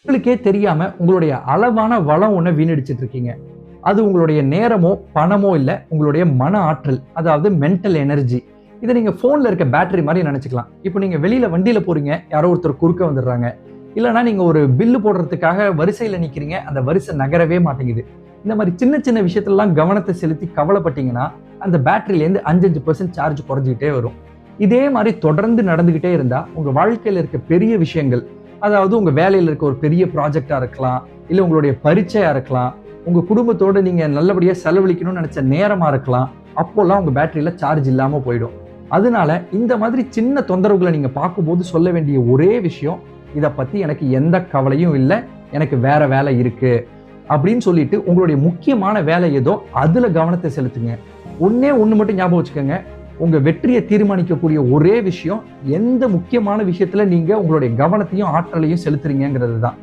உங்களுக்கே தெரியாம உங்களுடைய அளவான வளம் ஒண்ண வீணடிச்சிட்டு இருக்கீங்க. அது உங்களுடைய நேரமோ, பணமோ இல்ல, உங்களுடைய மன ஆற்றல். அதாவது மென்டல் எனர்ஜி. இத நீங்க ஃபோன்ல இருக்க பேட்டரி மாரி நெனச்சுக்கலாம். இப்போ நீங்க வெளியில வண்டியில போறீங்க, யாரோ ஒருத்தர் குறுக்க வந்துடுறாங்க. இல்லன்னா நீங்க ஒரு பில்லு போடுறதுக்காக வரிசையில நிக்கிறீங்க, அந்த வரிசை நகரவே மாட்டேங்குது. இந்த மாரி சின்ன சின்ன விஷயத்துலலாம் கவனத்த செலுத்தி கவலைப்பட்டீங்கன்னா, அந்த பேட்டரியிலேருந்து 5, 5% சார்ஜ் குறைஞ்சுக்கிட்டே வரும். இதே மாரி தொடர்ந்து நடந்துகிட்டே இருந்தா, உங்க வாழ்க்கையில இருக்க பெரிய விஷயங்கள், அதாவது உங்க வேலையில இருக்க ஒரு பெரிய ப்ராஜெக்ட்டா இருக்கலாம், இல்ல உங்களுடைய பரீட்சையா இருக்கலாம், உங்க குடும்பத்தோட நீங்க நல்லபடியா செலவழிக்கணும்னு நெனச்ச நேரமா இருக்கலாம், அப்போலாம் உங்க பேட்டரியில சார்ஜ் இல்லாம போயிடும். அதனால இந்த மாதிரி சின்ன தொந்தரவுகள நீங்க பார்க்கும்போது சொல்ல வேண்டிய ஒரே விஷயம், "இத பத்தி எனக்கு எந்த கவலையும் இல்ல. எனக்கு வேற வேலை இருக்கு." அப்படின்னு சொல்லிட்டு உங்களுடைய முக்கியமான வேலை ஏதோ அதுல கவனத்த செலுத்துங்க. ஒண்ணே ஒண்ணு மட்டும் ஞாபகம் வச்சுக்கங்க. உங்க வெற்றிய தீர்மானிக்கக்கூடிய ஒரே விஷயம், எந்த முக்கியமான விஷயத்துல நீங்க உங்களுடைய கவனத்தையும், ஆற்றலையும் செலுத்துறீங்கங்கிறது தான்.